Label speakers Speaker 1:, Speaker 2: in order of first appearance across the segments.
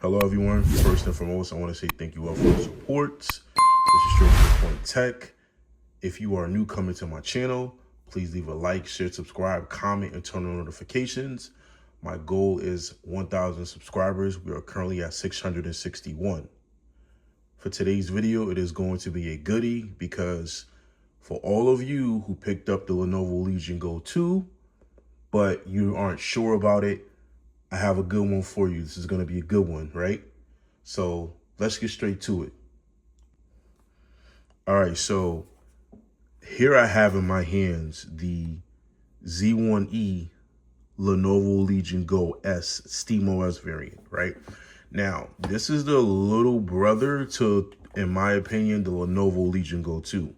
Speaker 1: Hello everyone. First and foremost, I want to say thank you all for the support. This is Straight to the Point Tech. If you are new coming to my channel, please leave a like, share, subscribe, comment, and turn on notifications. My goal is 1,000 subscribers. We are currently at 661. For today's video, it is going to be a goodie because for all of you who picked up the Lenovo Legion Go 2, but you aren't sure about it, I have a good one for you. This is going to be a good one, right? So let's get straight to it. All right, so here I have in my hands the Z1 Lenovo Legion Go S SteamOS variant, right? Now, this is the little brother to, in my opinion, the Lenovo Legion Go 2.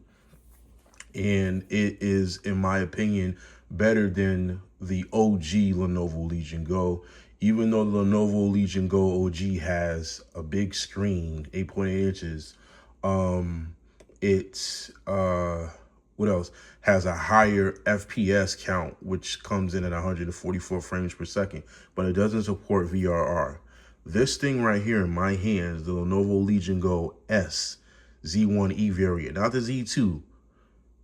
Speaker 1: And it is, in my opinion, better than the OG Lenovo Legion Go. Even though the Lenovo Legion Go OG has a big screen, 8.8 inches, what else? Has a higher FPS count, which comes in at 144 frames per second, but it doesn't support VRR. This thing right here in my hands, the Lenovo Legion Go S Z1 variant, not the Z2.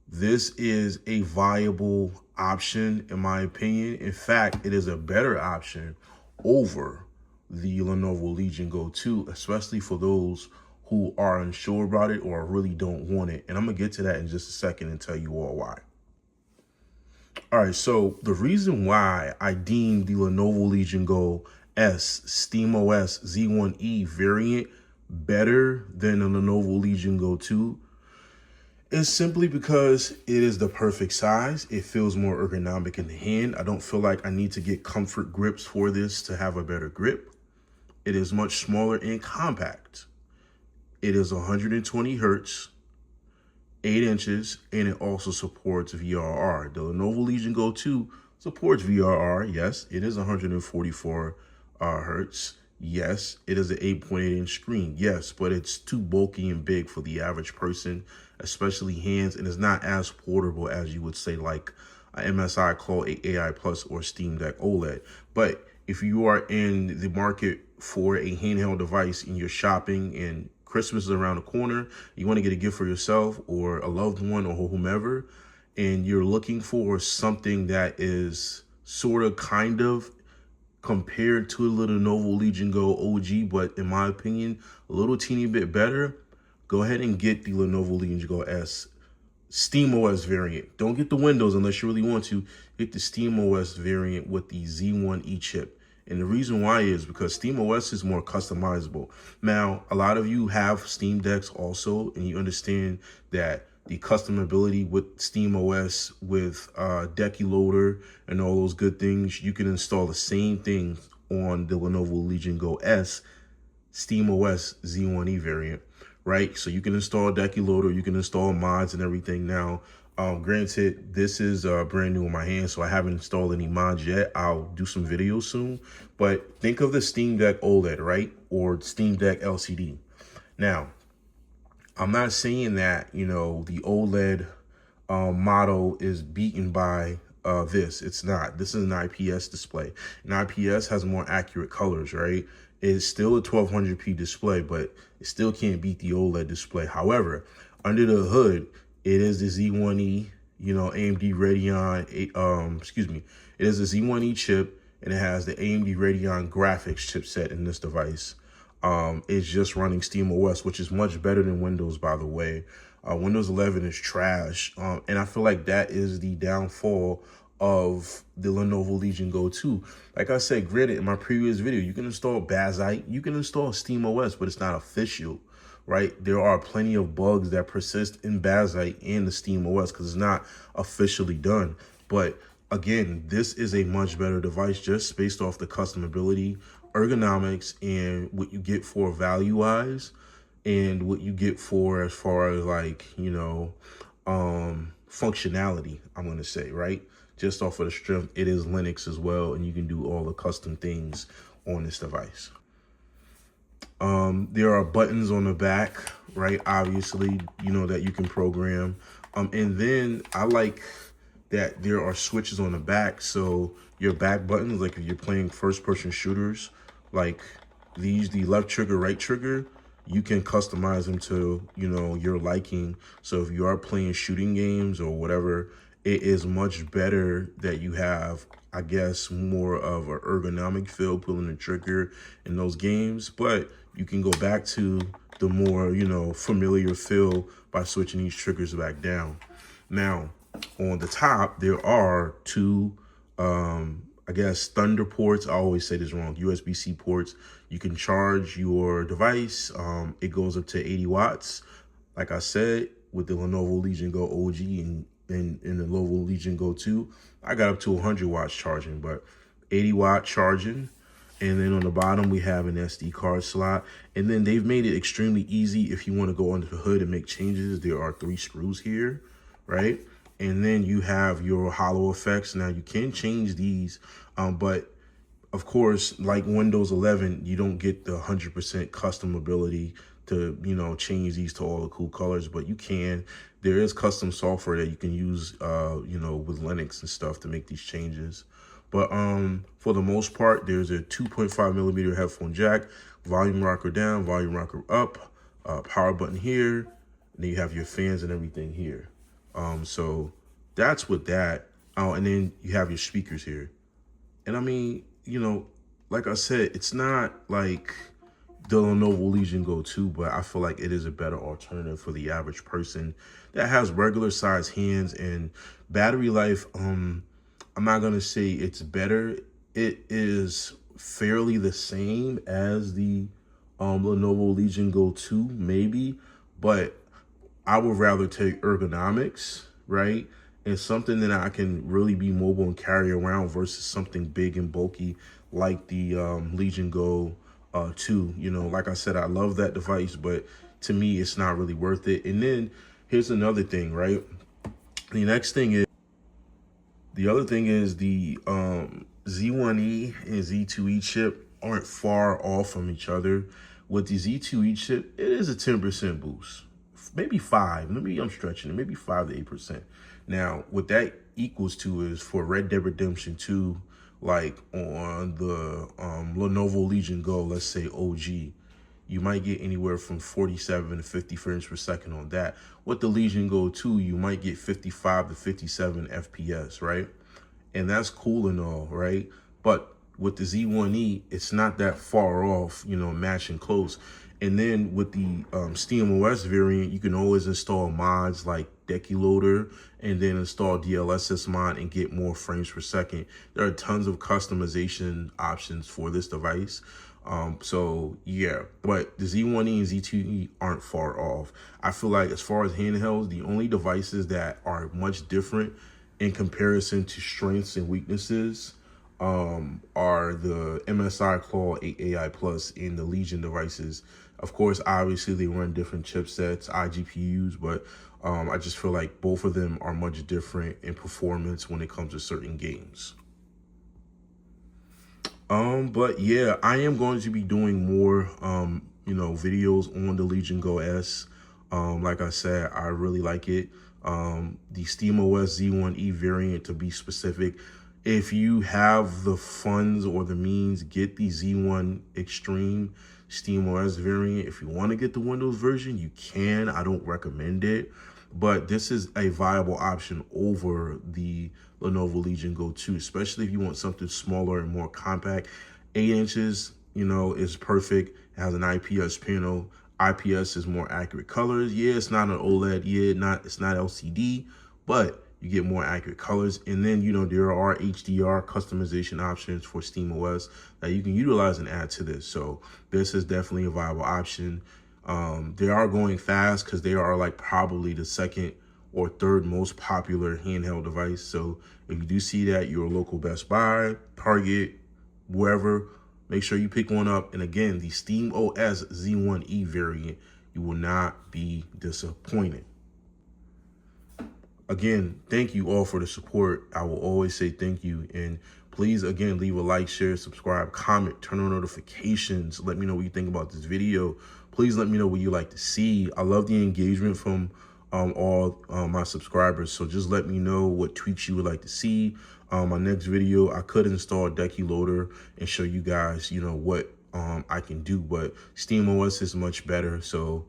Speaker 1: This is a viable option, in my opinion. In fact, it is a better option over the Lenovo Legion Go 2, especially for those who are unsure about it or really don't want it. And I'm going to get to that in just a second and tell you all why. All right, so the reason why I deem the Lenovo Legion Go S SteamOS Z1 variant better than the Lenovo Legion Go 2 is simply because it is the perfect size. It feels more ergonomic in the hand. I don't feel like I need to get comfort grips for this to have a better grip. It is much smaller and compact. It is 120 hertz, 8 inches, and it also supports VRR. The Lenovo Legion Go 2 supports VRR. Yes, it is 144 hertz. Yes, it is an 8.8 inch screen. Yes, but it's too bulky and big for the average person, especially hands, and it's not as portable as you would say like a MSI Claw 8 AI Plus or Steam Deck OLED. But if you are in the market for a handheld device and you're shopping and Christmas is around the corner, you want to get a gift for yourself or a loved one or whomever, and you're looking for something that is sort of kind of compared to the Lenovo Legion Go OG, but in my opinion, a little teeny bit better, go ahead and get the Lenovo Legion Go S SteamOS variant. Don't get the Windows unless you really want to. Get the SteamOS variant with the Z1 chip. And the reason why is because SteamOS is more customizable. Now, a lot of you have Steam Decks also, and you understand that the customability with SteamOS, with Decky Loader, and all those good things, you can install the same thing on the Lenovo Legion Go S SteamOS Z1 variant, right? So you can install Decky Loader, you can install mods and everything now. Granted, this is brand new in my hand, so I haven't installed any mods yet. I'll do some videos soon, but think of the Steam Deck OLED, right? Or Steam Deck LCD. Now, I'm not saying that, you know, the OLED model is beaten by this. It's not. This is an IPS display. An IPS has more accurate colors, right? It's still a 1200p display, but it still can't beat the OLED display. However, under the hood, it is the Z1 you know, AMD Radeon, it is a Z1 chip, and it has the AMD Radeon graphics chipset in this device. It's just running SteamOS, which is much better than Windows, by the way. Windows 11 is trash, and I feel like that is the downfall of the Lenovo Legion Go 2. Like I said, granted, in my previous video, you can install Bazite, you can install SteamOS, but it's not official, right? There are plenty of bugs that persist in Bazite and the SteamOS because it's not officially done. But again, this is a much better device just based off the customability, ergonomics, and what you get for value-wise, and what you get for as far as like, you know, functionality, I'm going to say, right? Just off of the strength, it is Linux as well, and you can do all the custom things on this device. There are buttons on the back, right? Obviously, you know, that you can program. And then I like that there are switches on the back. So your back buttons, like if you're playing first person shooters, like the left trigger, right trigger, you can customize them to, you know, your liking. So if you are playing shooting games or whatever, it is much better that you have, I guess, more of an ergonomic feel pulling the trigger in those games. But you can go back to the more, you know, familiar feel by switching these triggers back down. Now, on the top, there are two, I guess, thunder ports. I always say this wrong, USB-C ports. You can charge your device. It goes up to 80 watts. Like I said, with the Lenovo Legion Go OG and the Lenovo Legion Go 2, I got up to 100 watts charging, but 80-watt charging. And then on the bottom, we have an SD card slot. And then they've made it extremely easy if you want to go under the hood and make changes. There are 3 screws here, right? And then you have your hollow effects. Now, you can change these, but of course, like Windows 11, you don't get the 100% custom ability to, you know, change these to all the cool colors, but you can. There is custom software that you can use, you know, with Linux and stuff to make these changes. But for the most part, there's a 2.5 millimeter headphone jack, volume rocker down, volume rocker up, power button here, and then you have your fans and everything here. So that's with that. Oh, and then you have your speakers here. And I mean, you know, like I said, it's not like the Lenovo Legion Go 2, but I feel like it is a better alternative for the average person that has regular size hands. And battery life, I'm not gonna say it's better. It is fairly the same as the Lenovo Legion Go 2, maybe, but I would rather take ergonomics, right? And something that I can really be mobile and carry around versus something big and bulky like the Legion Go 2. You know, like I said, I love that device, but to me, it's not really worth it. And then here's another thing, right? The other thing is the Z1E and Z2E chip aren't far off from each other. With the Z2E chip, it is a 10% boost. Maybe 5, maybe I'm stretching it, maybe 5 to 8%. Now, what that equals to is for Red Dead Redemption 2, like on the Lenovo Legion Go, let's say OG, you might get anywhere from 47 to 50 frames per second on that. With the Legion Go 2, you might get 55 to 57 FPS, right? And that's cool and all, right? But with the Z1E, it's not that far off, you know, matching close. And then with the SteamOS variant, you can always install mods like DecuLoader and then install DLSS mod and get more frames per second. There are tons of customization options for this device. So yeah, but the Z1E and Z2E aren't far off. I feel like as far as handhelds, the only devices that are much different in comparison to strengths and weaknesses are the MSI Claw 8 AI Plus and the Legion devices. Of course, obviously they run different chipsets, iGPUs, but I just feel like both of them are much different in performance when it comes to certain games. But yeah, I am going to be doing more, you know, videos on the Legion Go S. Like I said, I really like it. The SteamOS Z1E variant, to be specific. If you have the funds or the means, get the Z1 Extreme SteamOS variant. If you want to get the Windows version, you can. I don't recommend it, but this is a viable option over the Lenovo Legion Go 2, especially if you want something smaller and more compact. 8 inches, you know, is perfect. It has an IPS panel. IPS is more accurate colors. Yeah, it's not an OLED. Yeah, it's not LCD, but you get more accurate colors. And then, you know, there are HDR customization options for SteamOS that you can utilize and add to this. So this is definitely a viable option. They are going fast because they are like probably the second or third most popular handheld device. So if you do see that, your local Best Buy, Target, wherever, make sure you pick one up. And again, the SteamOS Z1E variant, you will not be disappointed. Again, thank you all for the support. I will always say thank you. And please, again, leave a like, share, subscribe, comment, turn on notifications. Let me know what you think about this video. Please let me know what you like to see. I love the engagement from all my subscribers. So just let me know what tweaks you would like to see. My next video, I could install DecuLoader and show you guys, you know, what I can do, but SteamOS is much better. So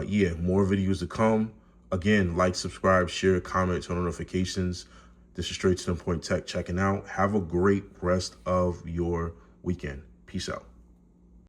Speaker 1: yeah, more videos to come. Again, like, subscribe, share, comment, turn on notifications. This is Straight to the Point Tech checking out. Have a great rest of your weekend. Peace out.